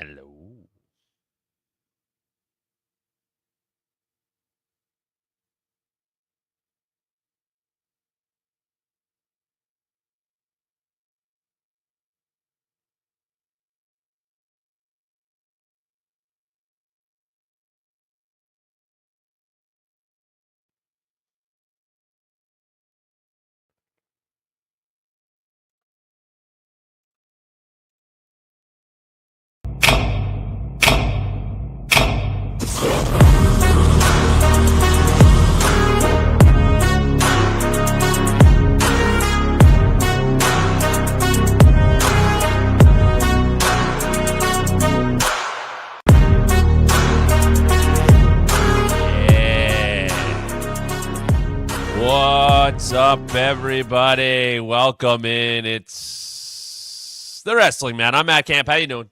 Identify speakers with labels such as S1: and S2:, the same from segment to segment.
S1: Hello. What's up, everybody? Welcome in. It's the Wrestling Man. I'm Matt Camp. How you doing?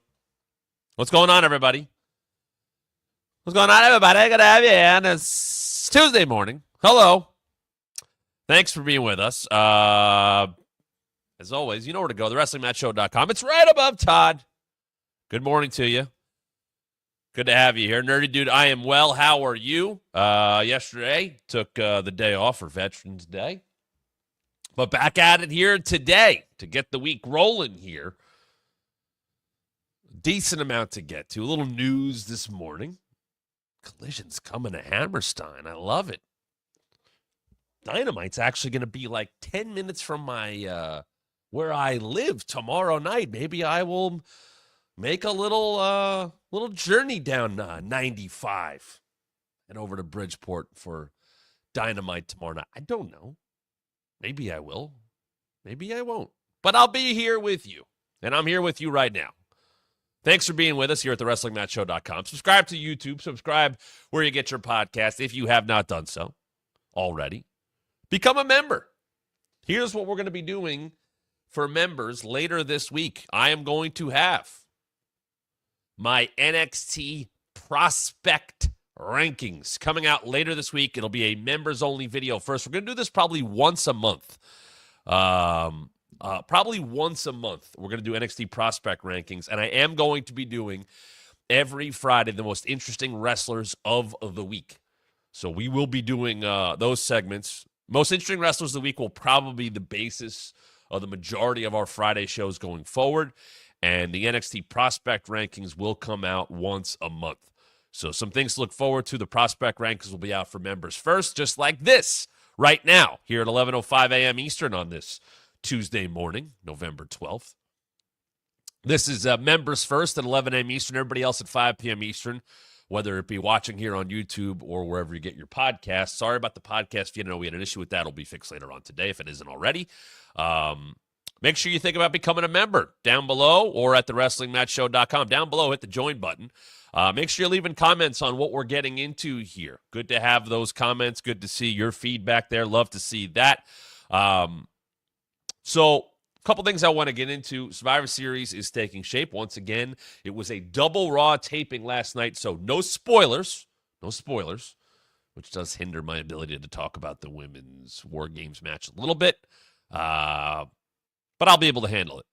S1: What's going on, everybody? What's going on, everybody? Good to have you. And it's Tuesday morning. Hello. Thanks for being with us. As always, you know where to go. TheWrestlingMatchShow.com. It's right above Todd. Good morning to you. Good to have you here. Nerdy Dude, I am well. How are you? Yesterday, took the day off for Veterans Day. But back at it here today to get the week rolling here. Decent amount to get to. A little news this morning. Collision's coming to Hammerstein. I love it. Dynamite's actually going to be like 10 minutes from my where I live tomorrow night. Maybe I will make a little journey down 95 and over to Bridgeport for Dynamite tomorrow night. I don't know. Maybe I will. Maybe I won't. But I'll be here with you. And I'm here with you right now. Thanks for being with us here at TheWrestlingMatchShow.com. Subscribe to YouTube. Subscribe where you get your podcast if you have not done so already. Become a member. Here's what we're going to be doing for members later this week. I am going to have my NXT prospect rankings coming out later this week. It'll be a members-only video first. We're going to do this probably once a month. Probably once a month, we're going to do NXT prospect rankings, and I am going to be doing every Friday the most interesting wrestlers of the week. So we will be doing those segments. Most interesting wrestlers of the week will probably be the basis of the majority of our Friday shows going forward, and the NXT prospect rankings will come out once a month. So some things to look forward to. The prospect rankings will be out for members first, just like this right now here at 11:05 a.m. Eastern on this Tuesday morning, November 12th. This is members first at 11 a.m. Eastern. Everybody else at 5 p.m. Eastern, whether it be watching here on YouTube or wherever you get your podcast. Sorry about the podcast. If you know we had an issue with that, it'll be fixed later on today if it isn't already. Make sure you think about becoming a member down below or at TheWrestlingMatchShow.com. Down below, hit the join button. Make sure you're leaving comments on what we're getting into here. Good to have those comments. Good to see your feedback there. Love to see that. So a couple things I want to get into. Survivor Series is taking shape. Once again, it was a double Raw taping last night, so no spoilers. No spoilers, which does hinder my ability to talk about the women's WarGames match a little bit. But I'll be able to handle it.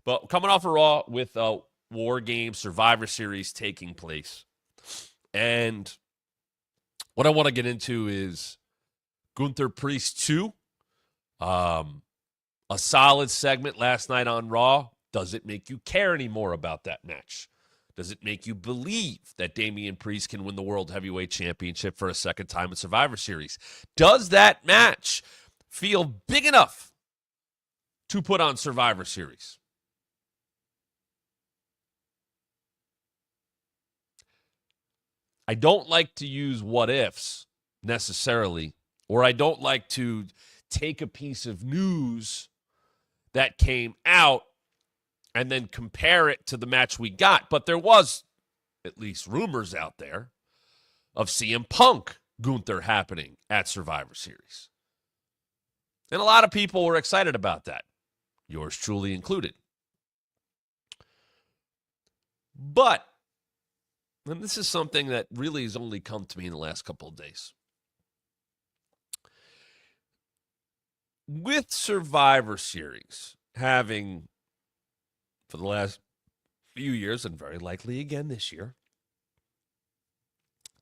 S1: But coming off a Raw with WarGames Survivor Series taking place. And what I want to get into is Gunther Priest 2. A solid segment last night on Raw. Does it make you care anymore about that match? Does it make you believe that Damian Priest can win the World Heavyweight Championship for a second time in Survivor Series? Does that match feel big enough to put on Survivor Series? I don't like to use what ifs necessarily, or I don't like to take a piece of news that came out and then compare it to the match we got. But there was at least rumors out there of CM Punk Gunther happening at Survivor Series. And a lot of people were excited about that. Yours truly included. But, and this is something that really has only come to me in the last couple of days. With Survivor Series having, for the last few years, and very likely again this year,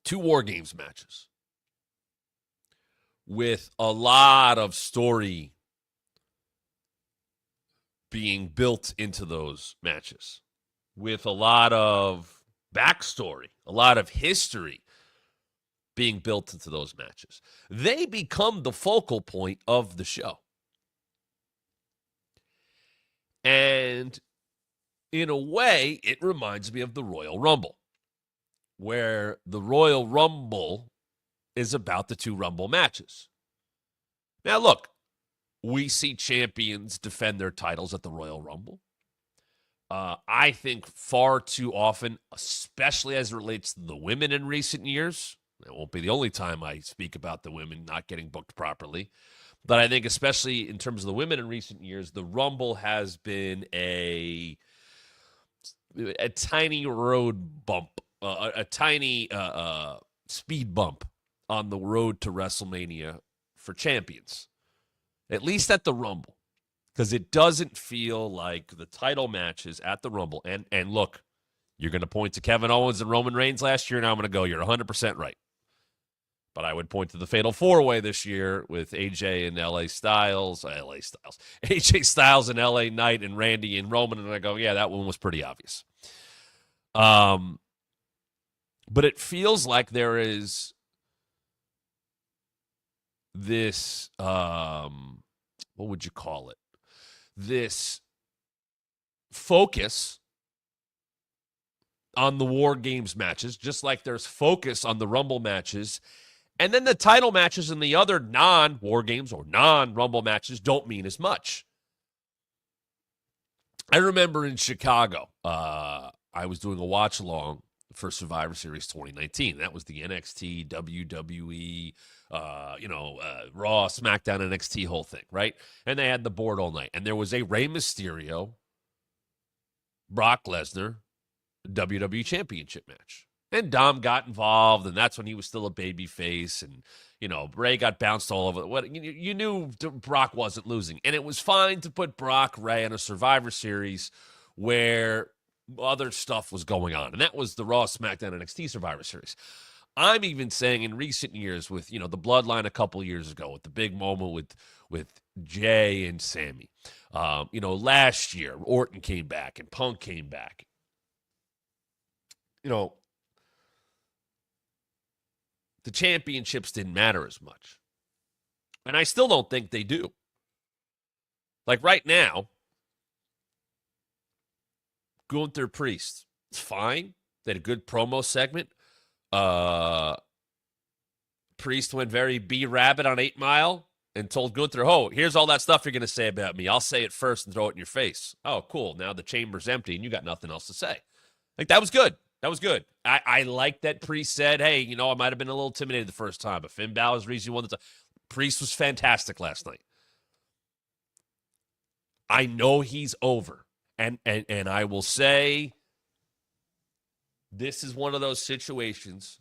S1: 2 WarGames matches with a lot of story being built into those matches, with a lot of backstory, a lot of history being built into those matches. They become the focal point of the show. And in a way, it reminds me of the Royal Rumble, where the Royal Rumble is about the 2 Rumble matches. Now, look, we see champions defend their titles at the Royal Rumble. I think far too often, especially as it relates to the women in recent years, it won't be the only time I speak about the women not getting booked properly, but I think especially in terms of the women in recent years, the Rumble has been a tiny road bump, a tiny speed bump on the road to WrestleMania for champions, at least at the Rumble, because it doesn't feel like the title matches at the Rumble. And look, you're going to point to Kevin Owens and Roman Reigns last year, and I'm going to go, you're 100% right. But I would point to the Fatal 4-Way this year with AJ and AJ Styles and LA Knight and Randy and Roman, and I go, yeah, that one was pretty obvious. But it feels like there is this, what would you call it? This focus on the WarGames matches, just like there's focus on the Rumble matches. And then the title matches and the other non-WarGames or non-Rumble matches don't mean as much. I remember in Chicago, I was doing a watch-along for Survivor Series 2019. That was the NXT, WWE, Raw, SmackDown, NXT whole thing, right? And they had the board all night. And there was a Rey Mysterio, Brock Lesnar, WWE Championship match. And Dom got involved, and that's when he was still a baby face. And, Rey got bounced all over. You knew Brock wasn't losing. And it was fine to put Brock, Rey in a Survivor Series where other stuff was going on. And that was the Raw, SmackDown, NXT Survivor Series. I'm even saying in recent years with, the Bloodline a couple years ago, with the big moment with Jay and Sammy. Last year, Orton came back and Punk came back. The championships didn't matter as much. And I still don't think they do. Like right now, Gunther Priest, it's fine. They had a good promo segment. Priest went very B-Rabbit on 8 Mile and told Gunther, oh, here's all that stuff you're going to say about me. I'll say it first and throw it in your face. Oh, cool. Now the chamber's empty and you got nothing else to say. Like, that was good. That was good. I like that Priest said, hey, I might have been a little intimidated the first time, but Finn Balor's the reason you won the time. Priest was fantastic last night. I know he's over. And I will say this is one of those situations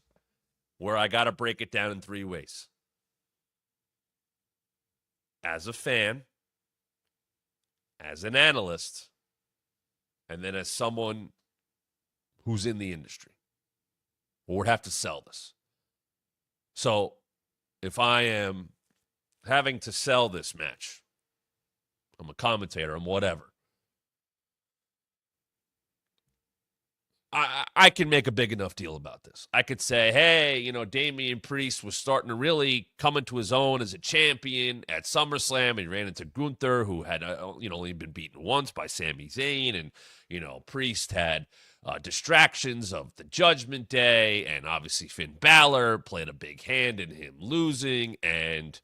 S1: where I got to break it down in 3 ways. As a fan, as an analyst, and then as someone who's in the industry or would have to sell this. So if I am having to sell this match, I'm a commentator, I'm whatever, I can make a big enough deal about this. I could say, hey, Damian Priest was starting to really come into his own as a champion at SummerSlam. He ran into Gunther, who had only been beaten once by Sami Zayn. And, Priest had distractions of the Judgment Day. And obviously Finn Balor played a big hand in him losing. And,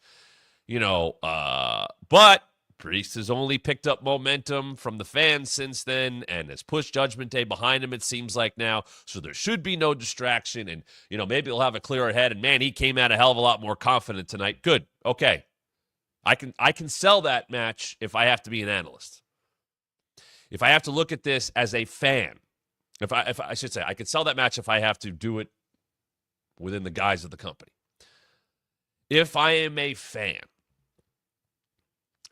S1: but Priest has only picked up momentum from the fans since then and has pushed Judgment Day behind him, it seems like now. So there should be no distraction. And, maybe he'll have a clearer head. And, man, he came out a hell of a lot more confident tonight. Good. Okay. I can sell that match if I have to be an analyst. If I have to look at this as a fan, if I should say, I can sell that match if I have to do it within the guise of the company. If I am a fan,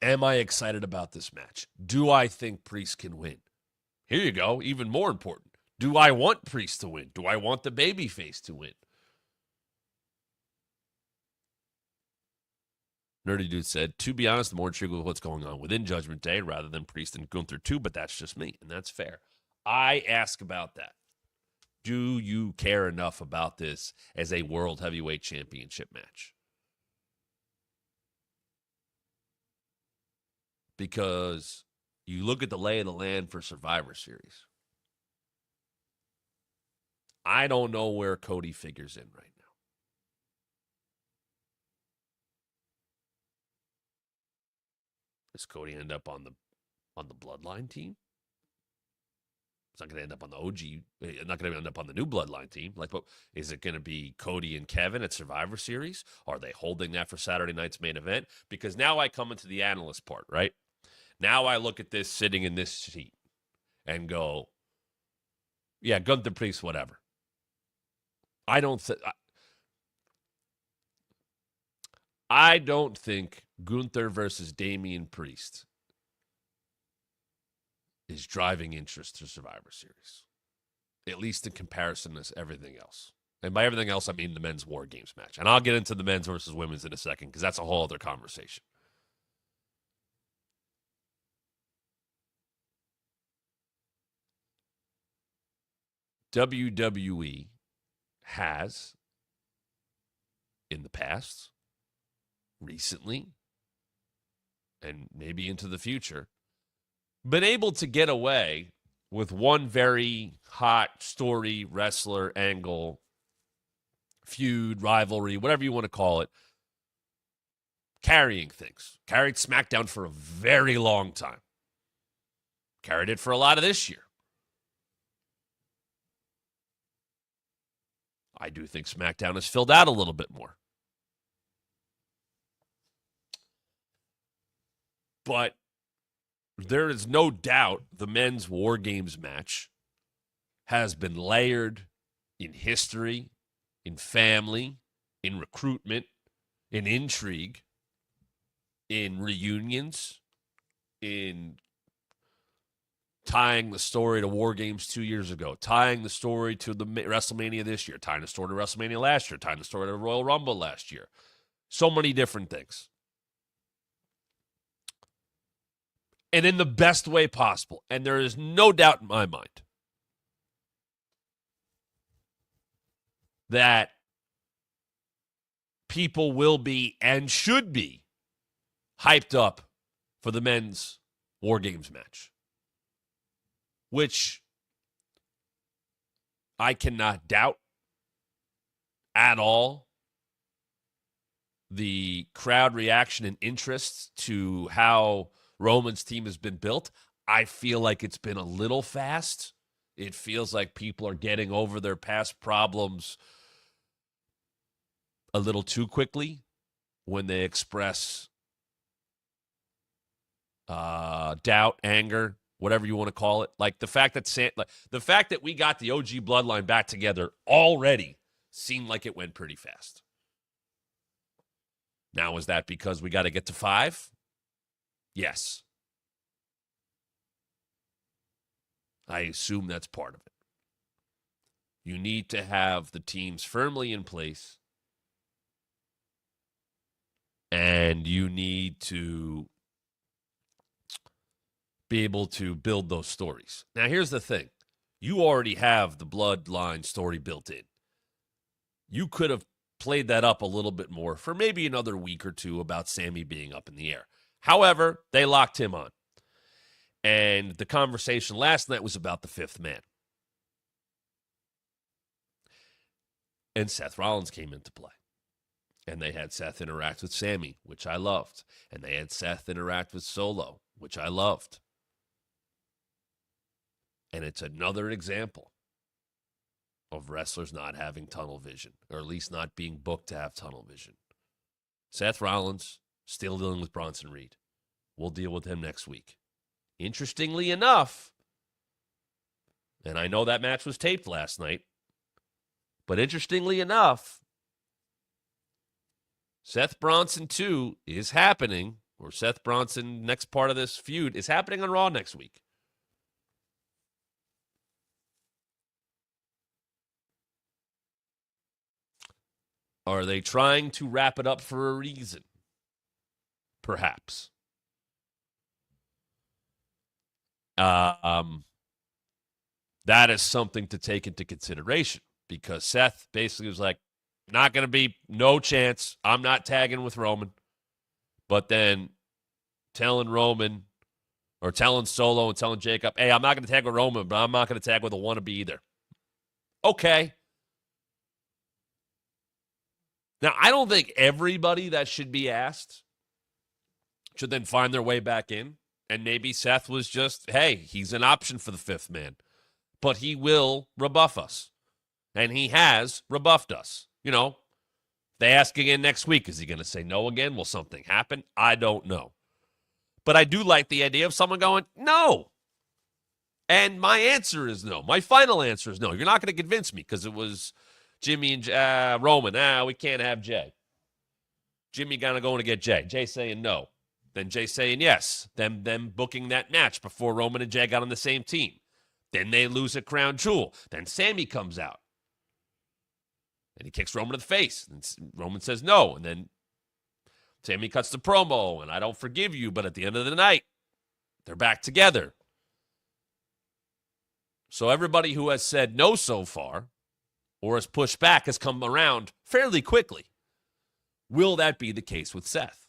S1: am I excited about this match? Do I think Priest can win? Here you go. Even more important. Do I want Priest to win? Do I want the babyface to win? Nerdy Dude said, to be honest, the more intrigued with what's going on within Judgment Day rather than Priest and Gunther too, but that's just me, and that's fair. I ask about that. Do you care enough about this as a World Heavyweight Championship match? Because you look at the lay of the land for Survivor Series. I don't know where Cody figures in right now. Does Cody end up on the Bloodline team? It's not going to end up on the OG. Not going to end up on the new Bloodline team. Like, but is it going to be Cody and Kevin at Survivor Series? Are they holding that for Saturday night's main event? Because now I come into the analyst part, right? Now I look at this sitting in this seat and go, yeah, Gunther Priest, whatever. I don't think Gunther versus Damian Priest is driving interest to Survivor Series, at least in comparison to everything else. And by everything else, I mean the men's WarGames match. And I'll get into the men's versus women's in a second because that's a whole other conversation. WWE has, in the past, recently, and maybe into the future, been able to get away with one very hot story, wrestler, angle, feud, rivalry, whatever you want to call it, carrying things. Carried SmackDown for a very long time. Carried it for a lot of this year. I do think SmackDown has filled out a little bit more. But there is no doubt the men's WarGames match has been layered in history, in family, in recruitment, in intrigue, in reunions, in tying the story to WarGames 2 years ago, tying the story to the WrestleMania this year, tying the story to WrestleMania last year, tying the story to Royal Rumble last year. So many different things. And in the best way possible. And there is no doubt in my mind that people will be and should be hyped up for the men's WarGames match, which I cannot doubt at all the crowd reaction and interest to how Roman's team has been built. I feel like it's been a little fast. It feels like people are getting over their past problems a little too quickly when they express doubt, anger, whatever you want to call it. Like the fact that we got the OG bloodline back together already seemed like it went pretty fast. Now, is that because we got to get to 5? Yes. I assume that's part of it. You need to have the teams firmly in place, and you need to be able to build those stories. Now, here's the thing. You already have the bloodline story built in. You could have played that up a little bit more for maybe another week or two about Sammy being up in the air. However, they locked him on. And the conversation last night was about the 5th man. And Seth Rollins came into play. And they had Seth interact with Sammy, which I loved. And they had Seth interact with Solo, which I loved. And it's another example of wrestlers not having tunnel vision, or at least not being booked to have tunnel vision. Seth Rollins still dealing with Bronson Reed. We'll deal with him next week. Interestingly enough, and I know that match was taped last night, but interestingly enough, Seth Bronson 2 is happening, or Seth Bronson next part of this feud is happening on Raw next week. Are they trying to wrap it up for a reason? Perhaps. That is something to take into consideration because Seth basically was like, not going to be, no chance. I'm not tagging with Roman. But then telling Roman or telling Solo and telling Jacob, hey, I'm not going to tag with Roman, but I'm not going to tag with a wannabe either. Okay. Now, I don't think everybody that should be asked should then find their way back in. And maybe Seth was just, hey, he's an option for the fifth man. But he will rebuff us. And he has rebuffed us. You know, they ask again next week, is he going to say no again? Will something happen? I don't know. But I do like the idea of someone going, no. And my answer is no. My final answer is no. You're not going to convince me because it was Jimmy and Roman. We can't have Jay. Jimmy going to get Jay. Jay saying no. Then Jay saying yes. Them booking that match before Roman and Jay got on the same team. Then they lose at Crown Jewel. Then Sammy comes out. And he kicks Roman in the face. And Roman says no. And then Sammy cuts the promo. And I don't forgive you. But at the end of the night, they're back together. So everybody who has said no so far or has pushed back has come around fairly quickly. Will that be the case with Seth?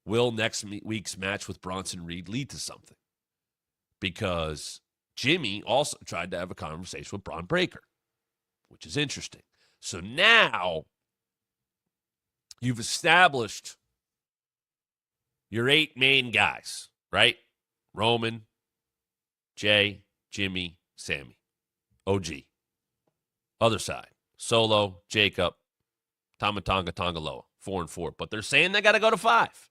S1: Will next week's match with Bronson Reed lead to something? Because Jimmy also tried to have a conversation with Braun Breaker, which is interesting. So now you've established your 8 main guys, right? Roman, Jay, Jimmy, Sammy, OG. Other side, Solo, Jacob, Tama Tonga, Tongaloa, 4 and 4. But they're saying they got to go to 5.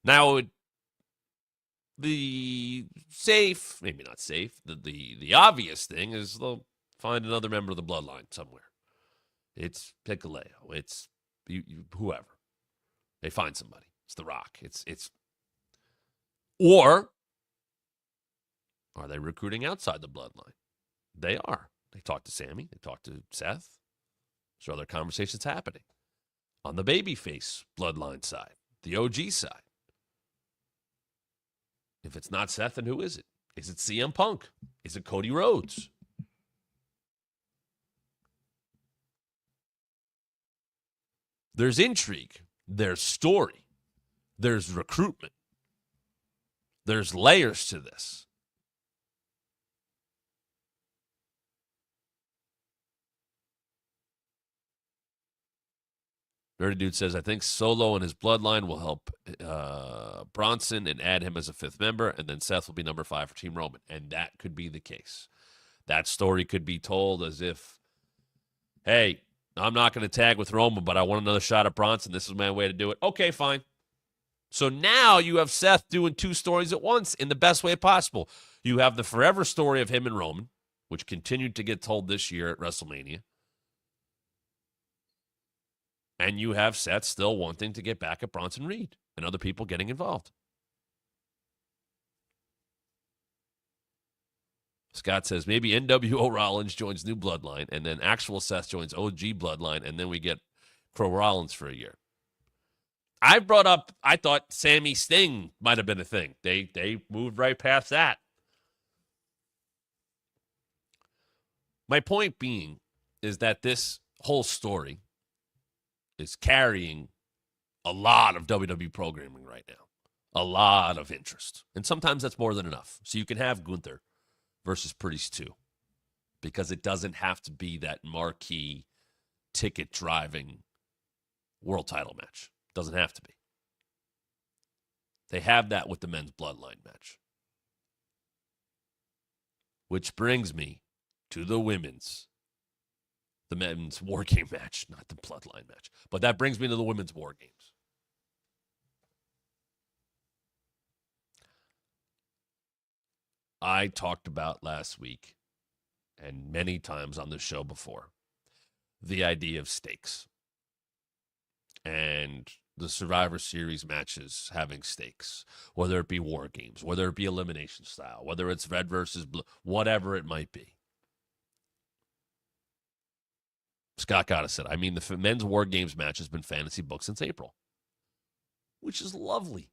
S1: Now, the safe, maybe not safe, the obvious thing is they'll find another member of the bloodline somewhere. It's Hikuleo. It's whoever. They find somebody. It's The Rock. Or are they recruiting outside the bloodline? They are. They talk to Sammy. They talk to Seth. So other conversations happening. On the babyface bloodline side, the OG side. If it's not Seth, then who is it? Is it CM Punk? Is it Cody Rhodes? There's intrigue. There's story. There's recruitment. There's layers to this. Dirty Dude says, I think Solo and his bloodline will help Bronson and add him as a 5th member, and then Seth will be number 5 for Team Roman. And that could be the case. That story could be told as if, hey, I'm not going to tag with Roman, but I want another shot at Bronson. This is my way to do it. Okay, fine. So now you have Seth doing 2 stories at once in the best way possible. You have the forever story of him and Roman, which continued to get told this year at WrestleMania. And you have Seth still wanting to get back at Bronson Reed and other people getting involved. Scott says maybe NWO Rollins joins New Bloodline and then actual Seth joins OG Bloodline and then we get Crow Rollins for a year. I brought up, I thought Sammy Sting might have been a thing. They moved right past that. My point being is that this whole story is carrying a lot of WWE programming right now. A lot of interest. And sometimes that's more than enough. So you can have Gunther versus Priest 2 because it doesn't have to be that marquee ticket-driving world title match. It doesn't have to be. They have that with the men's bloodline match. Which brings me to the men's WarGame match, not the bloodline match. But that brings me to the women's WarGames. I talked about last week, and many times on the show before, the idea of stakes. And the Survivor Series matches having stakes, whether it be WarGames, whether it be elimination style, whether it's red versus blue, whatever it might be. Scott Gotta said, I mean, the men's War Games match has been fantasy booked since April, which is lovely.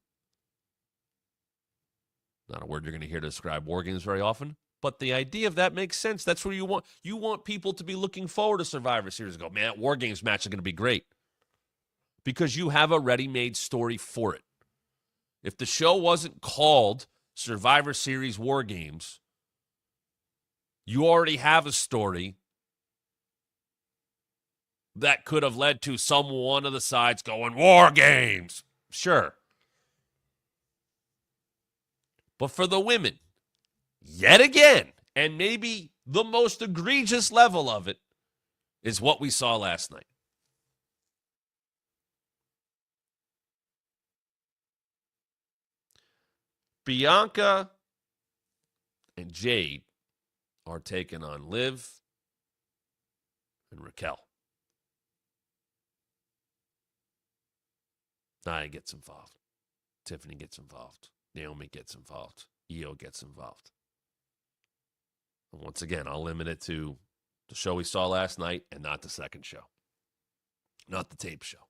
S1: Not a word you're going to hear to describe War Games very often, but the idea of that makes sense. That's where you want people to be looking forward to Survivor Series and go, man, that War Games match is going to be great. Because you have a ready-made story for it. If the show wasn't called Survivor Series War Games, you already have a story that could have led to one of the sides going, War Games. Sure. But for the women, yet again, and maybe the most egregious level of it, is what we saw last night. Bianca and Jade are taking on Liv and Raquel. Nia gets involved. Tiffany gets involved. Naomi gets involved. Io gets involved. And once again, I'll limit it to the show we saw last night and not the second show. Not the tape show.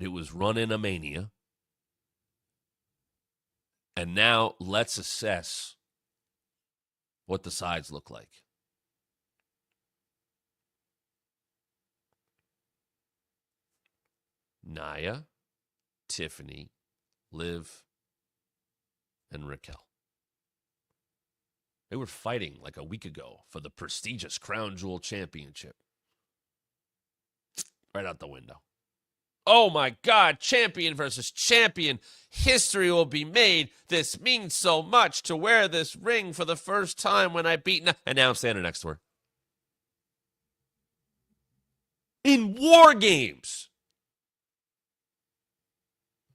S1: It was run in a mania. And now let's assess what the sides look like. Nia, Tiffany, Liv, and Raquel. They were fighting like a week ago for the prestigious Crown Jewel Championship. Right out the window. Oh my God, champion versus champion. History will be made. This means so much to wear this ring for the first time when I beat... And now I'm standing next to her. In War Games.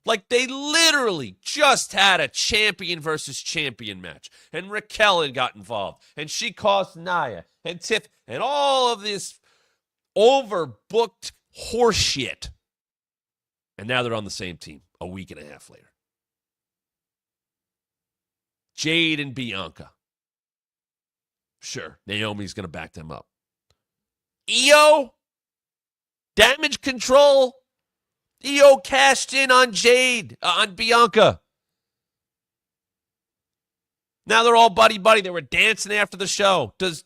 S1: Like they literally just had a champion versus champion match. And Raquel had got involved. And she cost Nia and Tiff and all of this overbooked horseshit. And now they're on the same team a week and a half later. Jade and Bianca. Sure, Naomi's going to back them up. Io? Damage control? Io cashed in on Jade, on Bianca. Now they're all buddy-buddy. They were dancing after the show. Does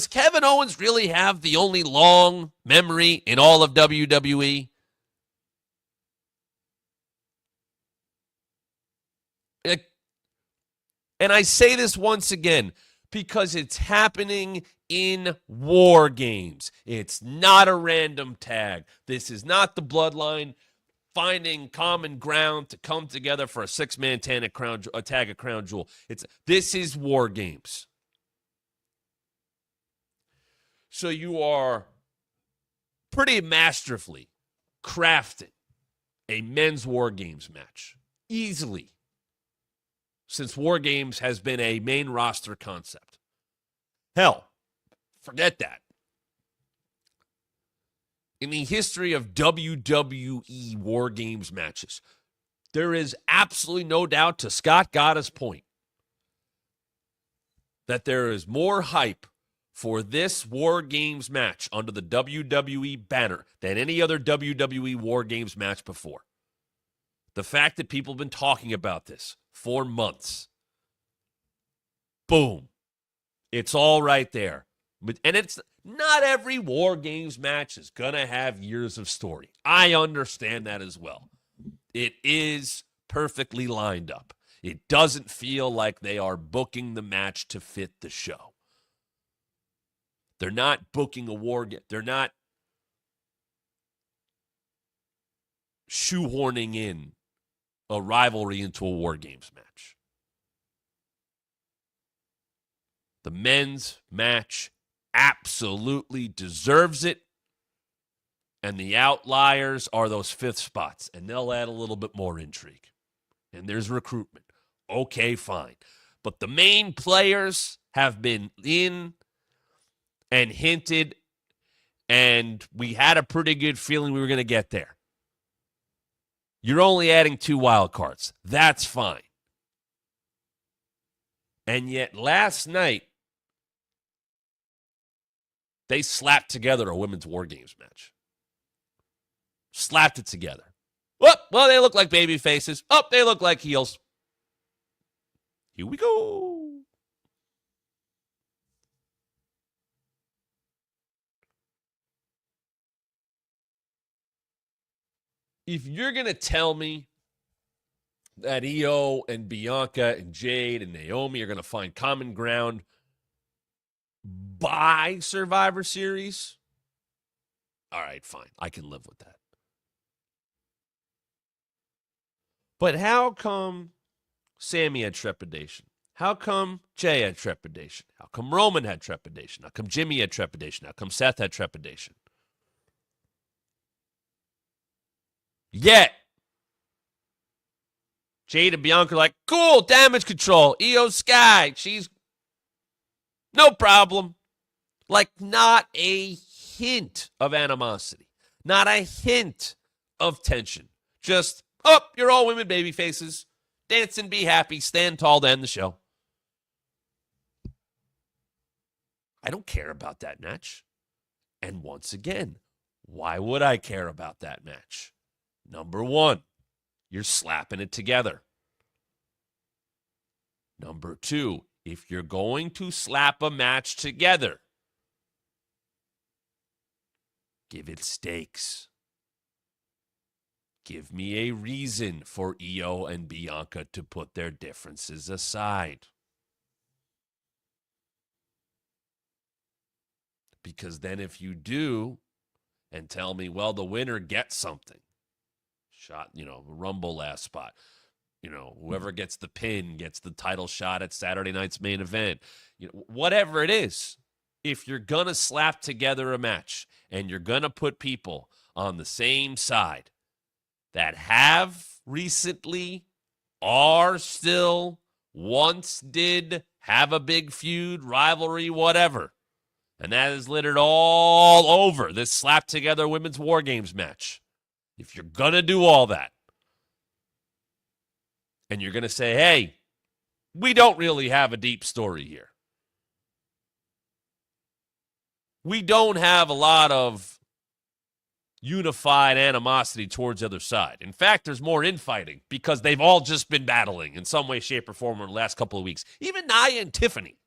S1: Kevin Owens really have the only long memory in all of WWE? And I say this once again because it's happening in War Games. It's not a random tag. This is not the Bloodline finding common ground to come together for a six-man tag at Crown Jewel. This is War Games. So you are pretty masterfully crafting a men's War Games match. Easily. Since War Games has been a main roster concept. Hell, forget that. In the history of WWE War Games matches, there is absolutely no doubt, to Scott Gotta's point, that there is more hype for this War Games match under the WWE banner than any other WWE War Games match before. The fact that people have been talking about this for months. Boom. It's all right there. And it's not every War Games match is going to have years of story. I understand that as well. It is perfectly lined up. It doesn't feel like they are booking the match to fit the show. They're not booking a war game. They're not shoehorning in a rivalry into a War Games match. The men's match absolutely deserves it. And the outliers are those fifth spots. And they'll add a little bit more intrigue. And there's recruitment. Okay, fine. But the main players have been in and hinted. And we had a pretty good feeling we were going to get there. You're only adding 2 wild cards. That's fine. And yet last night, They slapped together a women's WarGames match. Slapped it together. Oh, well, they look like baby faces. Oh, they look like heels. Here we go. If you're going to tell me that Io and Bianca and Jade and Naomi are going to find common ground by Survivor Series, all right, fine. I can live with that. But how come Sammy had trepidation? How come Jay had trepidation? How come Roman had trepidation? How come Jimmy had trepidation? How come Seth had trepidation? Yet, Jade and Bianca are like, cool, damage control. Io Sky, she's no problem. Like, not a hint of animosity. Not a hint of tension. Just, oh, you're all women baby faces. Dance and be happy. Stand tall to end the show. I don't care about that match. And once again, why would I care about that match? Number one, you're slapping it together. Number two, if you're going to slap a match together, give it stakes. Give me a reason for Io and Bianca to put their differences aside. Because then if you do, and tell me, well, the winner gets something. Shot, Rumble last spot. Whoever gets the pin gets the title shot at Saturday night's main event. Whatever it is, if you're going to slap together a match and you're going to put people on the same side that have recently, are still, once did, have a big feud, rivalry, whatever, and that is littered all over this slap together women's WarGames match. If you're going to do all that, and you're going to say, hey, we don't really have a deep story here. We don't have a lot of unified animosity towards the other side. In fact, there's more infighting because they've all just been battling in some way, shape, or form in the last couple of weeks. Even Nia and Tiffany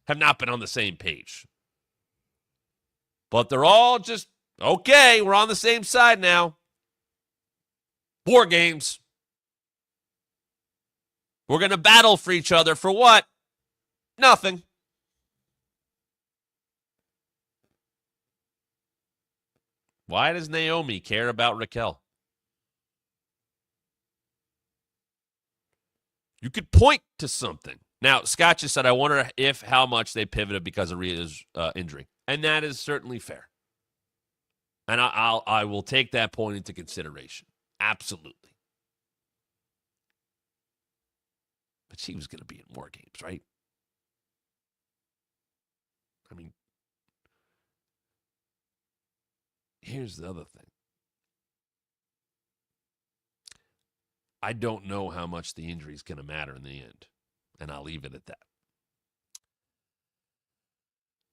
S1: have not been on the same page. But they're all just, okay, we're on the same side now. WarGames. We're going to battle for each other for what? Nothing. Why does Naomi care about Raquel? You could point to something. Now, Scott just said, I wonder how much they pivoted because of Rhea's injury. And that is certainly fair. And I will take that point into consideration. Absolutely. But she was going to be in WarGames, right? I mean, here's the other thing. I don't know how much the injury is going to matter in the end. And I'll leave it at that.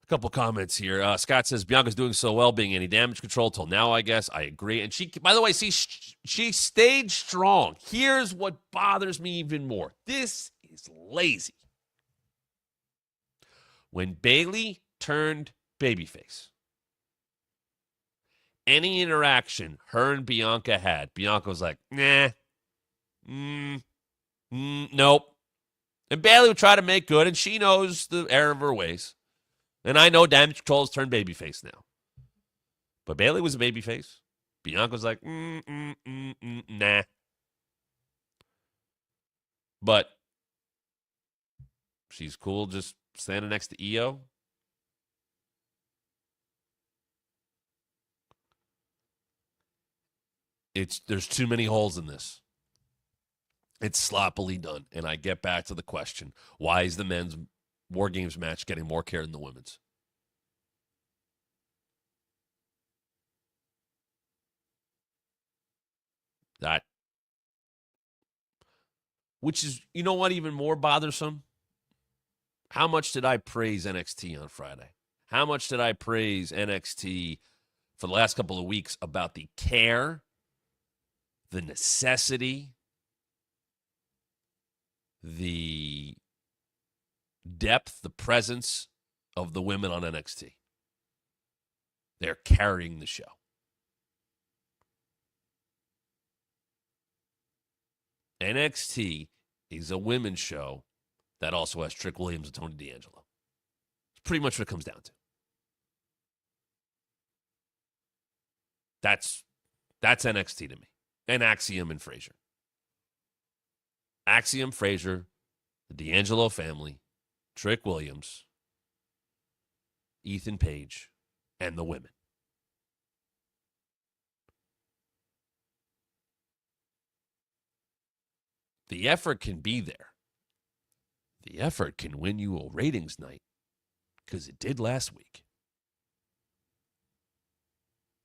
S1: A couple comments here. Scott says, Bianca's doing so well being any damage control till now, I guess. I agree. And she, by the way, she stayed strong. Here's what bothers me even more. This is lazy. When Bayley turned babyface, any interaction her and Bianca had, Bianca was like, nah, nope. And Bayley would try to make good, and she knows the error of her ways. And I know damage control has turned babyface now. But Bayley was a babyface. Bianca was like, nah. But she's cool just standing next to Io. There's too many holes in this. It's sloppily done. And I get back to the question, why is the men's WarGames match getting more care than the women's? That. Which is, you know what, even more bothersome? How much did I praise NXT on Friday? How much did I praise NXT for the last couple of weeks about the care, the necessity, the depth, the presence of the women on NXT? They're carrying the show. NXT is a women's show that also has Trick Williams and Tony D'Angelo. It's pretty much what it comes down to. That's NXT to me. And Axiom and Frazier. Axiom, Frazier, the D'Angelo family, Trick Williams, Ethan Page, and the women. The effort can be there. The effort can win you a ratings night, because it did last week.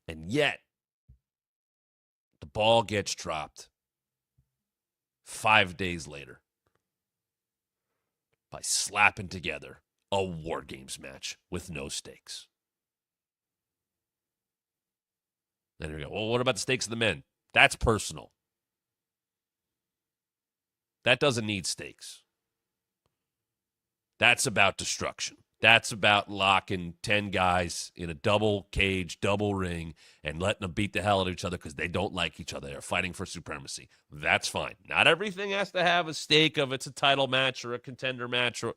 S1: And yet, the ball gets dropped 5 days later by slapping together a WarGames match with no stakes. Then you go, well, what about the stakes of the men? That's personal. That doesn't need stakes. That's about destruction. That's about locking 10 guys in a double cage, double ring, and letting them beat the hell out of each other because they don't like each other. They're fighting for supremacy. That's fine. Not everything has to have a stake of it's a title match or a contender match or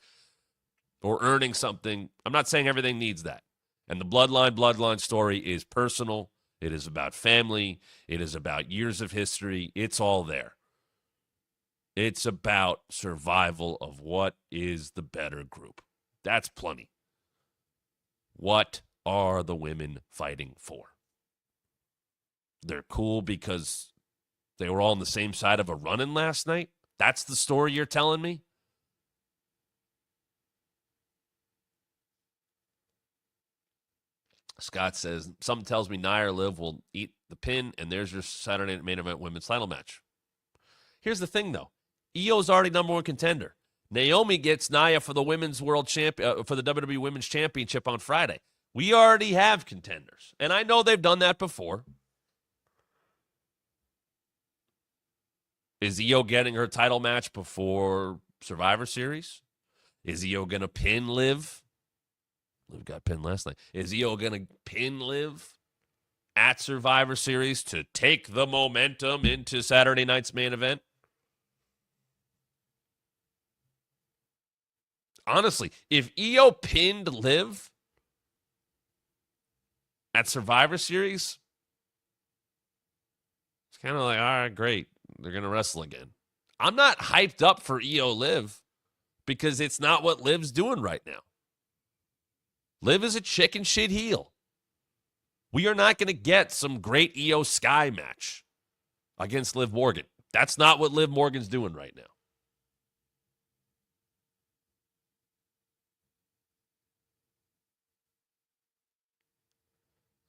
S1: earning something. I'm not saying everything needs that. And the bloodline story is personal. It is about family. It is about years of history. It's all there. It's about survival of what is the better group. That's plenty. What are the women fighting for? They're cool because they were all on the same side of a run-in last night? That's the story you're telling me? Scott says, something tells me Nia or Liv will eat the pin, and there's your Saturday Night Main Event women's title match. Here's the thing, though. Io's already number one contender. Naomi gets Nia for the women's world champion for the WWE Women's Championship on Friday. We already have contenders, and I know they've done that before. Is Io getting her title match before Survivor Series? Is Io going to pin Liv? Liv got pinned last night. Is Io going to pin Liv at Survivor Series to take the momentum into Saturday night's main event? Honestly, if Io pinned Liv at Survivor Series, it's kind of like, all right, great. They're going to wrestle again. I'm not hyped up for Io Liv because it's not what Liv's doing right now. Liv is a chicken shit heel. We are not going to get some great Io Sky match against Liv Morgan. That's not what Liv Morgan's doing right now.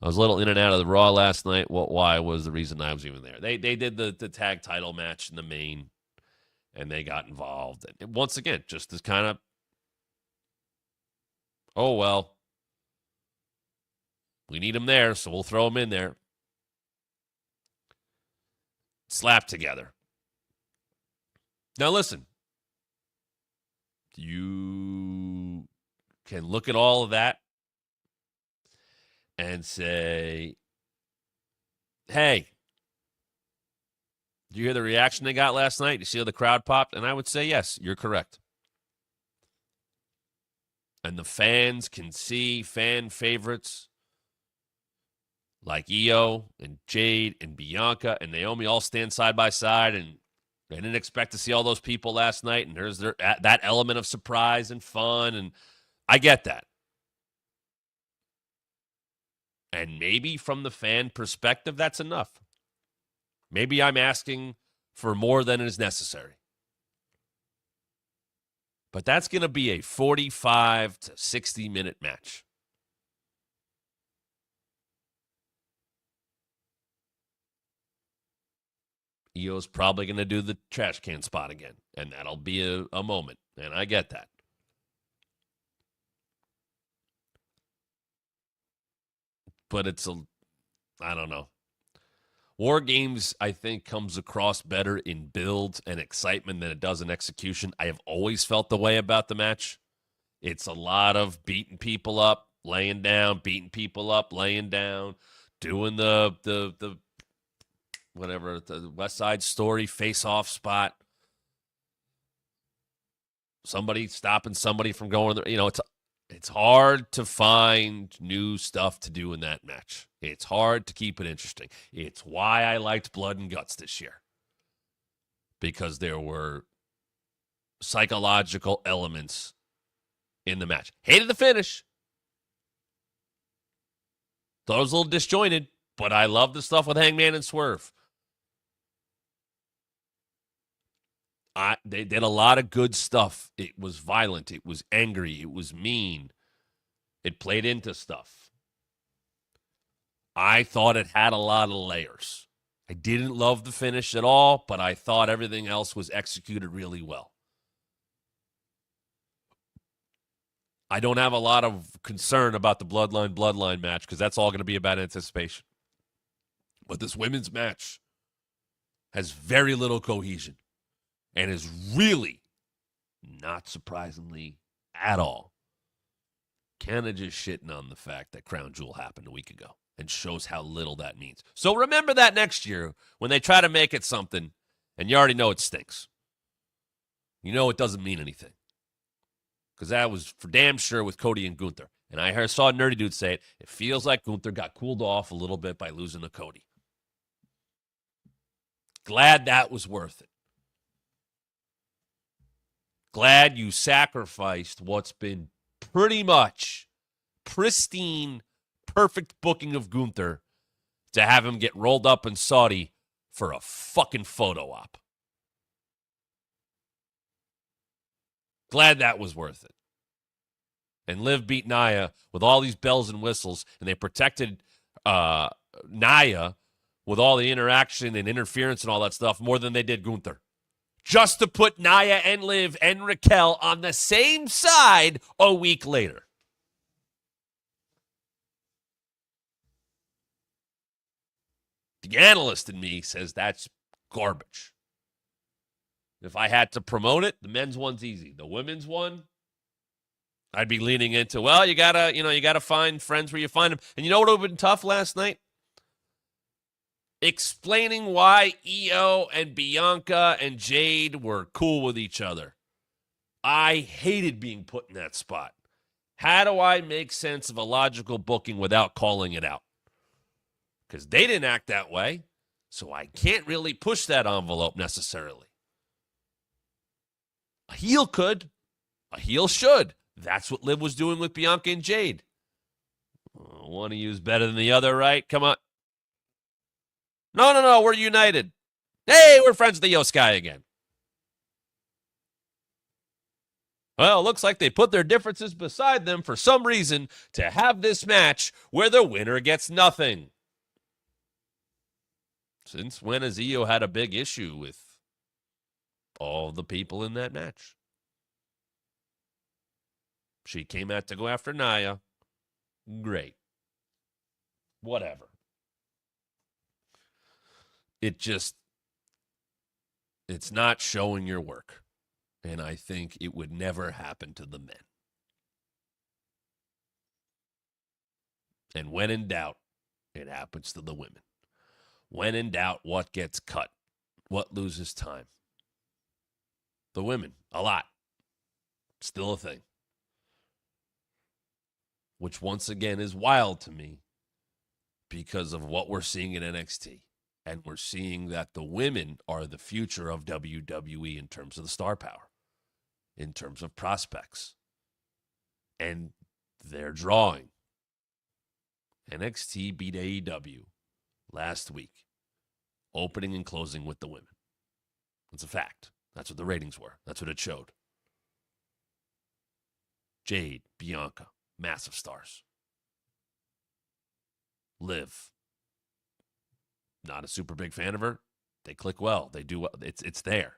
S1: I was a little in and out of the Raw last night. Why was the reason I was even there. They did the tag title match in the main, and they got involved. And once again, just this kind of, oh, well, we need them there, so we'll throw them in there. Slap together. Now, listen. You can look at all of that and say, hey, did you hear the reaction they got last night? You see how the crowd popped? And I would say, yes, you're correct. And the fans can see fan favorites like Io and Jade and Bianca and Naomi all stand side by side, and they didn't expect to see all those people last night, and there's that element of surprise and fun, and I get that. And maybe from the fan perspective, that's enough. Maybe I'm asking for more than is necessary. But that's going to be a 45 to 60-minute match. Io's probably going to do the trash can spot again, and that'll be a moment, and I get that. but I don't know. WarGames, I think, comes across better in build and excitement than it does in execution. I have always felt the way about the match. It's a lot of beating people up, laying down, beating people up, laying down, doing the whatever, the West Side Story face-off spot. Somebody stopping somebody from going there. It's hard to find new stuff to do in that match. It's hard to keep it interesting. It's why I liked Blood and Guts this year. Because there were psychological elements in the match. Hated the finish. Thought it was a little disjointed, but I love the stuff with Hangman and Swerve. They did a lot of good stuff. It was violent. It was angry. It was mean. It played into stuff. I thought it had a lot of layers. I didn't love the finish at all, but I thought everything else was executed really well. I don't have a lot of concern about the Bloodline match because that's all going to be about anticipation. But this women's match has very little cohesion and is really, not surprisingly at all, kind of just shitting on the fact that Crown Jewel happened a week ago and shows how little that means. So remember that next year when they try to make it something and you already know it stinks. You know it doesn't mean anything. Because that was for damn sure with Cody and Gunther. And I saw a nerdy dude say it. It feels like Gunther got cooled off a little bit by losing to Cody. Glad that was worth it. Glad you sacrificed what's been pretty much pristine, perfect booking of Gunther to have him get rolled up in Saudi for a fucking photo op. Glad that was worth it. And Liv beat Nia with all these bells and whistles, and they protected Nia with all the interaction and interference and all that stuff more than they did Gunther. Just to put Nia and Liv and Raquel on the same side a week later. The analyst in me says that's garbage. If I had to promote it, the men's one's easy. The women's one, I'd be leaning into, well, you gotta find friends where you find them. And you know what would have been tough last night? Explaining why Io and Bianca and Jade were cool with each other. I hated being put in that spot. How do I make sense of a logical booking without calling it out? Because they didn't act that way, so I can't really push that envelope necessarily. A heel could. A heel should. That's what Liv was doing with Bianca and Jade. One of you is better than the other, right? Come on. No. We're united. Hey, we're friends with the Io Sky again. Well, it looks like they put their differences beside them for some reason to have this match where the winner gets nothing. Since when has Io had a big issue with all the people in that match? She came out to go after Nia. Great. Whatever. It's not showing your work. And I think it would never happen to the men. And when in doubt, it happens to the women. When in doubt, what gets cut? What loses time? The women, a lot. Still a thing. Which once again is wild to me because of what we're seeing in NXT. And we're seeing that the women are the future of WWE in terms of the star power, in terms of prospects. And they're drawing. NXT beat AEW last week, opening and closing with the women. It's a fact. That's what the ratings were. That's what it showed. Jade, Bianca, massive stars. Liv, not a super big fan of her. They click well. They do well. It's there.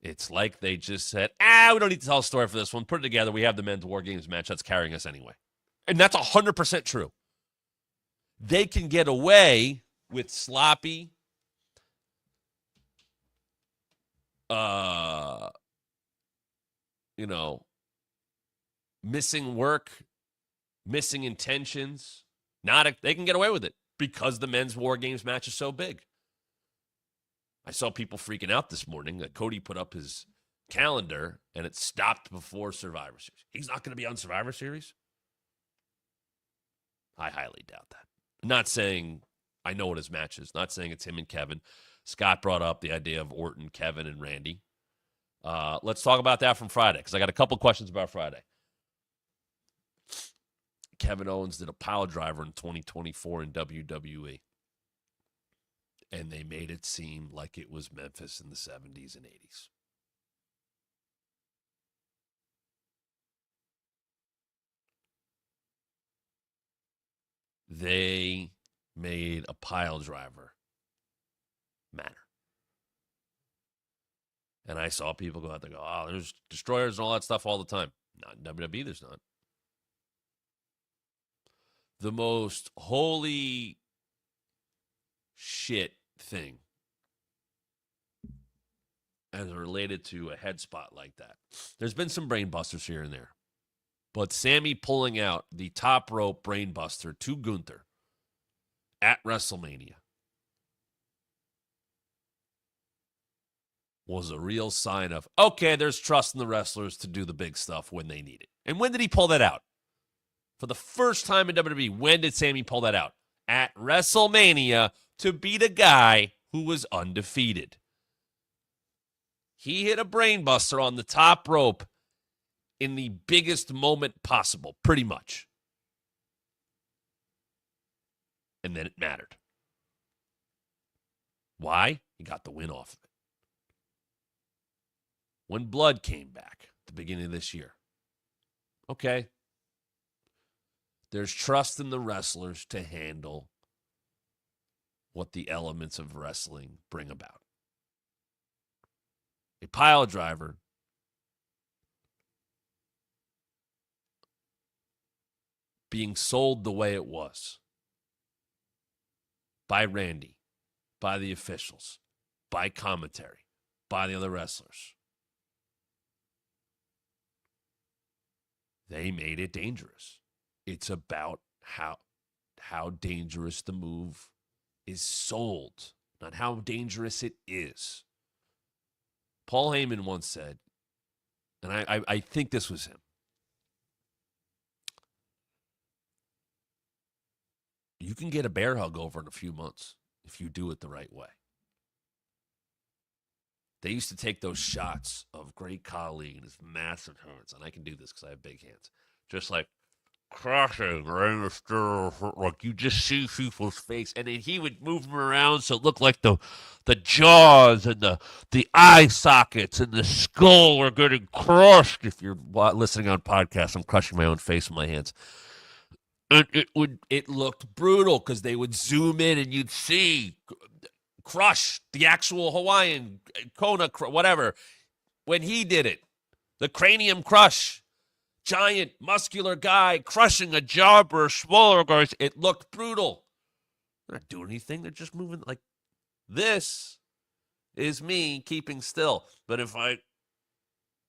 S1: It's like they just said, we don't need to tell a story for this one. Put it together. We have the men's WarGames match that's carrying us anyway. And that's 100% true. They can get away with sloppy, missing work, missing intentions. They can get away with it because the men's WarGames match is so big. I saw people freaking out this morning that Cody put up his calendar and it stopped before Survivor Series. He's not going to be on Survivor Series? I highly doubt that. I'm not saying I know what his match is. Not saying it's him and Kevin. Scott brought up the idea of Orton, Kevin, and Randy. Let's talk about that from Friday because I got a couple questions about Friday. Kevin Owens did a pile driver in 2024 in WWE. And they made it seem like it was Memphis in the 70s and 80s. They made a pile driver matter. And I saw people go out there and go, there's destroyers and all that stuff all the time. Not in WWE, there's not. The most holy shit thing as related to a head spot like that. There's been some brain busters here and there. But Sammy pulling out the top rope brain buster to Gunther at WrestleMania was a real sign of, okay, there's trust in the wrestlers to do the big stuff when they need it. And when did he pull that out? For the first time in WWE, when did Sammy pull that out? At WrestleMania to beat a guy who was undefeated. He hit a brainbuster on the top rope in the biggest moment possible, pretty much. And then it mattered. Why? He got the win off of it. When Blood came back at the beginning of this year, okay, there's trust in the wrestlers to handle what the elements of wrestling bring about. A pile driver being sold the way it was by Randy, by the officials, by commentary, by the other wrestlers. They made it dangerous. It's about how dangerous the move is sold, not how dangerous it is. Paul Heyman once said, and I think this was him, you can get a bear hug over in a few months if you do it the right way. They used to take those shots of Great Khali and his massive hands, and I can do this because I have big hands, just like crashing right like you just see people's face, and then he would move them around so it looked like the jaws and the eye sockets and the skull were getting crushed. If you're listening on podcasts, I'm crushing my own face with my hands. And it looked brutal because they would zoom in and you'd see crush the actual Hawaiian Kona, whatever. When he did it, the cranium crush. Giant, muscular guy crushing a jobber, smaller guys. It looked brutal. They're not doing anything. They're just moving like this is me keeping still. But if I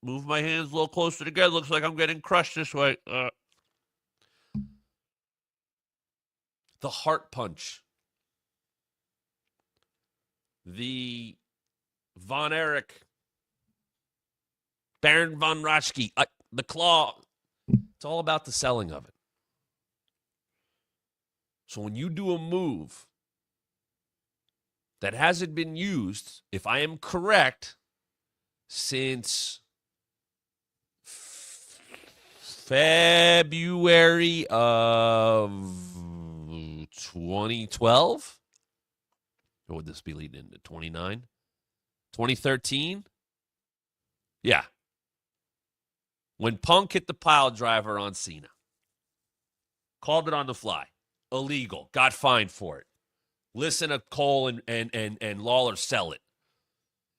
S1: move my hands a little closer together, it looks like I'm getting crushed this way. The heart punch. The Von Erich, Baron Von Raschke, the claw. It's all about the selling of it. So when you do a move that hasn't been used, if I am correct, since February of 2012, or would this be leading into 29? 2013? Yeah. When Punk hit the pile driver on Cena, called it on the fly, illegal, got fined for it. Listen to Cole and Lawler sell it.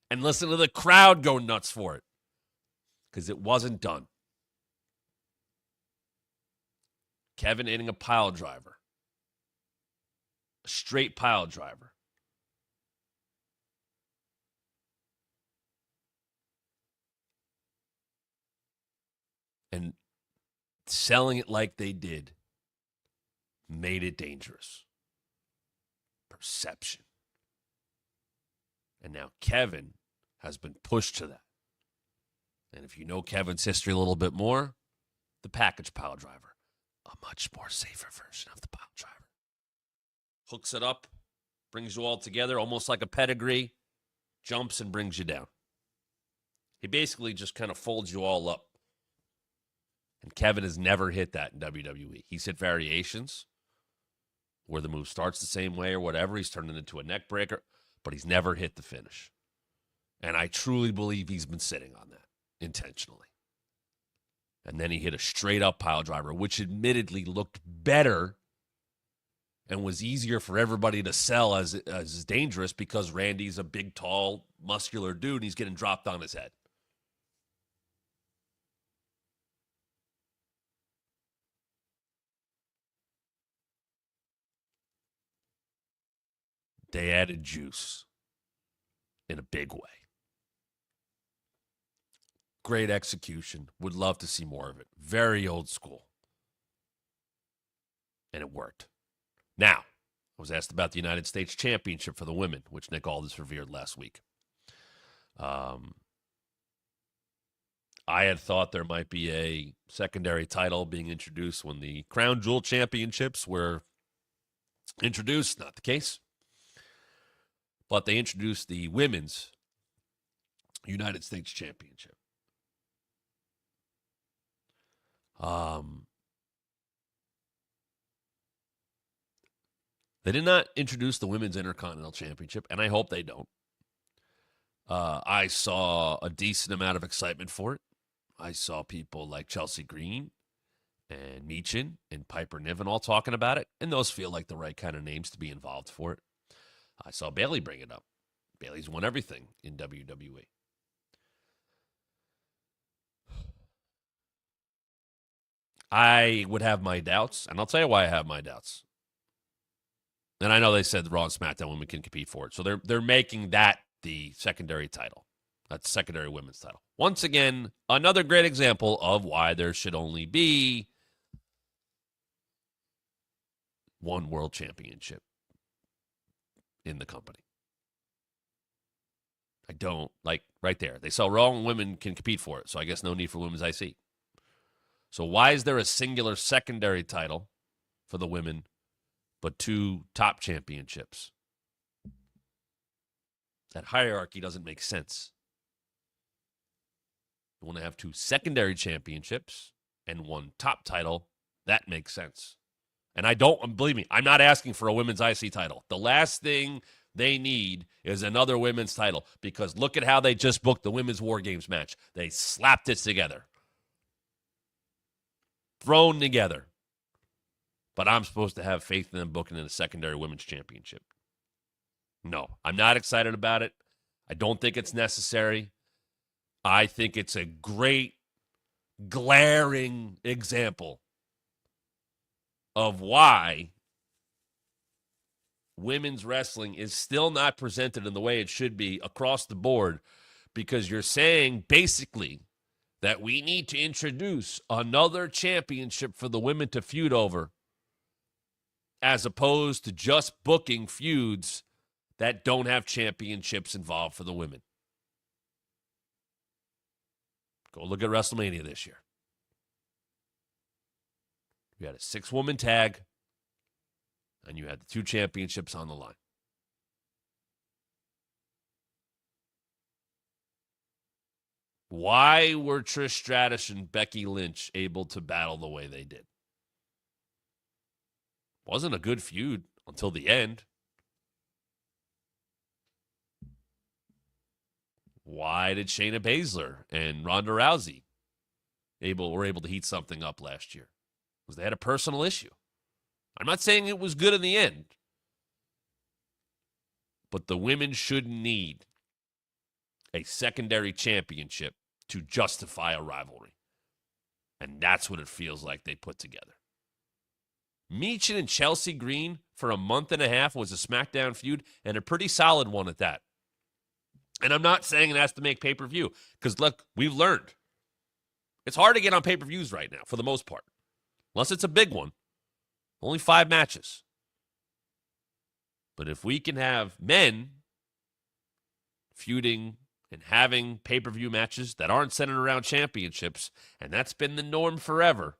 S1: and listen to the crowd go nuts for it because it wasn't done. Kevin hitting a pile driver, a straight pile driver. And selling it like they did made it dangerous. Perception. And now Kevin has been pushed to that. And if you know Kevin's history a little bit more, the package pile driver, a much more safer version of the pile driver. Hooks it up, brings you all together, almost like a pedigree, jumps and brings you down. He basically just kind of folds you all up. And Kevin has never hit that in WWE. He's hit variations where the move starts the same way or whatever. He's turned it into a neck breaker, but he's never hit the finish. And I truly believe he's been sitting on that intentionally. And then he hit a straight-up pile driver, which admittedly looked better and was easier for everybody to sell as dangerous because Randy's a big, tall, muscular dude, and he's getting dropped on his head. They added juice in a big way. Great execution. Would love to see more of it. Very old school. And it worked. Now, I was asked about the United States Championship for the women, which Nick Aldis revered last week. I had thought there might be a secondary title being introduced when the Crown Jewel Championships were introduced. Not the case. But they introduced the Women's United States Championship. They did not introduce the Women's Intercontinental Championship, and I hope they don't. I saw a decent amount of excitement for it. I saw people like Chelsea Green and Meechin and Piper Niven all talking about it, and those feel like the right kind of names to be involved for it. I saw Bayley bring it up. Bayley's won everything in WWE. I would have my doubts, and I'll tell you why I have my doubts. And I know they said the Raw and SmackDown women can compete for it, so they're making that the secondary title. That's secondary women's title. Once again, another great example of why there should only be one world championship in the company. I don't like right there. They sell Raw and women can compete for it, so I guess no need for women's IC. So why is there a singular secondary title for the women, but two top championships? That hierarchy doesn't make sense. You want to have two secondary championships and one top title. That makes sense. And I don't, believe me, I'm not asking for a women's IC title. The last thing they need is another women's title because look at how they just booked the women's WarGames match. They slapped it together. Thrown together. But I'm supposed to have faith in them booking in a secondary women's championship. No, I'm not excited about it. I don't think it's necessary. I think it's a great, glaring example of why women's wrestling is still not presented in the way it should be across the board, because you're saying basically that we need to introduce another championship for the women to feud over, as opposed to just booking feuds that don't have championships involved for the women. Go look at WrestleMania this year. You had a 6-woman tag, and you had the 2 championships on the line. Why were Trish Stratus and Becky Lynch able to battle the way they did? Wasn't a good feud until the end. Why did Shayna Baszler and Ronda Rousey were able to heat something up last year? Because they had a personal issue. I'm not saying it was good in the end, but the women shouldn't need a secondary championship to justify a rivalry. And that's what it feels like they put together. Meechin and Chelsea Green for a month and a half was a SmackDown feud, and a pretty solid one at that. And I'm not saying it has to make pay-per-view, because look, we've learned. It's hard to get on pay-per-views right now, for the most part. Unless it's a big one. Only 5 matches. But if we can have men feuding and having pay-per-view matches that aren't centered around championships, and that's been the norm forever,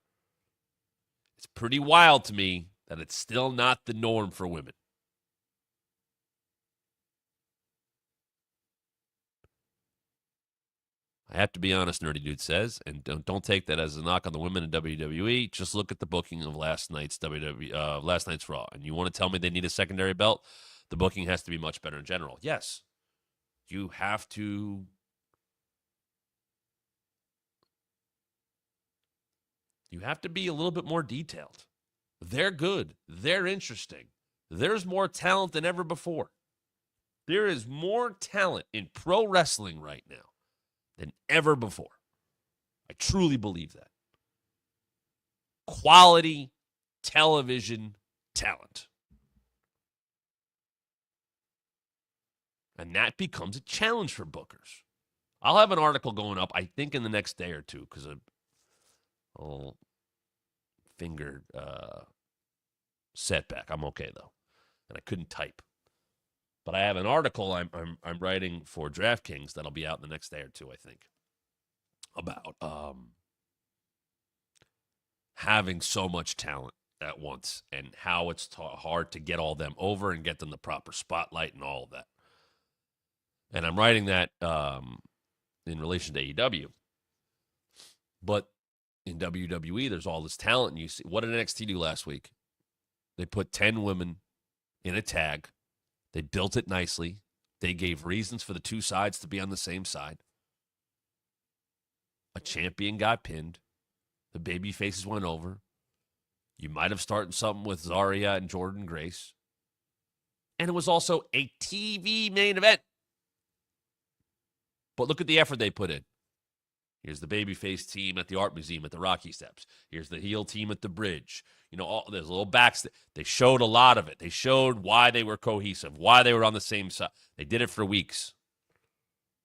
S1: it's pretty wild to me that it's still not the norm for women. I have to be honest, Nerdy Dude says, and don't take that as a knock on the women in WWE. Just look at the booking of last night's Raw, and you want to tell me they need a secondary belt? The booking has to be much better in general. Yes, you have to. You have to be a little bit more detailed. They're good. They're interesting. There's more talent than ever before. There is more talent in pro wrestling right now than ever before. I truly believe that. Quality television talent. And that becomes a challenge for bookers. I'll have an article going up, I think, in the next day or two, because finger setback. I'm okay though, and I couldn't type. But I have an article I'm writing for DraftKings that'll be out in the next day or two, I think, about having so much talent at once and how it's hard to get all them over and get them the proper spotlight and all of that. And I'm writing that in relation to AEW. But in WWE, there's all this talent. And you see, what did NXT do last week? They put 10 women in a tag. They built it nicely. They gave reasons for the two sides to be on the same side. A champion got pinned. The baby faces went over. You might have started something with Zarya and Jordynne Grace. And it was also a TV main event. But look at the effort they put in. Here's the babyface team at the Art Museum at the Rocky Steps. Here's the heel team at the Bridge. You know, there's a little backs. They showed a lot of it. They showed why they were cohesive, why they were on the same side. They did it for weeks.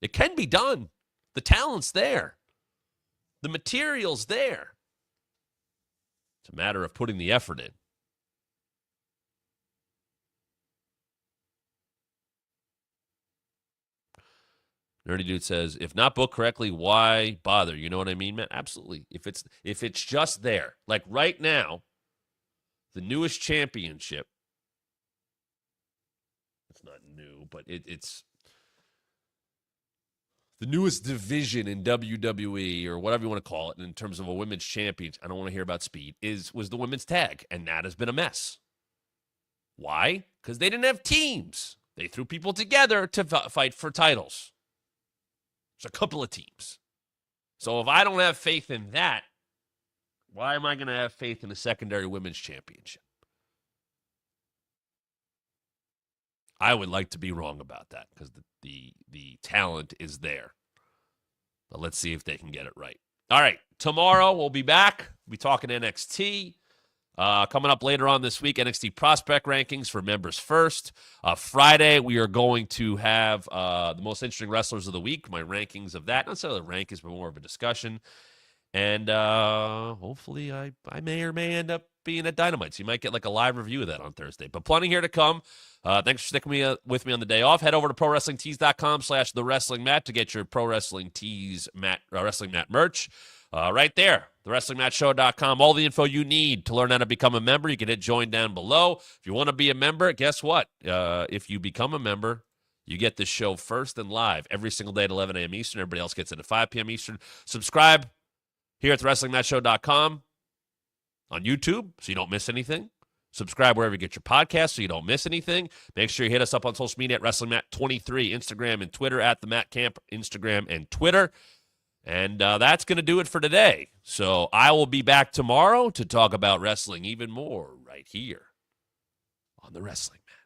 S1: It can be done. The talent's there. The material's there. It's a matter of putting the effort in. Nerdy Dude says, if not booked correctly, why bother? You know what I mean, man? Absolutely. If it's just there, like right now, the newest championship, it's not new, but it's the newest division in WWE or whatever you want to call it in terms of a women's champion. I don't want to hear about speed. Was the women's tag, and that has been a mess. Why? Because they didn't have teams. They threw people together to fight for titles. There's a couple of teams. So if I don't have faith in that, why am I going to have faith in a secondary women's championship? I would like to be wrong about that because the talent is there. But let's see if they can get it right. All right, tomorrow we'll be back. We'll be talking NXT. Coming up later on this week, NXT prospect rankings for members first. Friday, we are going to have the most interesting wrestlers of the week, my rankings of that. Not necessarily rankings, but more of a discussion. And hopefully I may or may end up being at Dynamite. So you might get like a live review of that on Thursday. But plenty here to come. Thanks for sticking with me on the day off. Head over to ProWrestlingTees.com/TheWrestlingMat to get your Pro Wrestling Tees Wrestling Mat merch. Right there, TheWrestlingMatShow.com. All the info you need to learn how to become a member. You can hit join down below. If you want to be a member, guess what? If you become a member, you get this show first and live every single day at 11 a.m. Eastern. Everybody else gets it at 5 p.m. Eastern. Subscribe here at TheWrestlingMatShow.com on YouTube so you don't miss anything. Subscribe wherever you get your podcasts so you don't miss anything. Make sure you hit us up on social media at WrestlingMat23, Instagram and Twitter, at the Matt Camp, Instagram and Twitter. And that's going to do it for today. So I will be back tomorrow to talk about wrestling even more right here on the Wrestling Mat.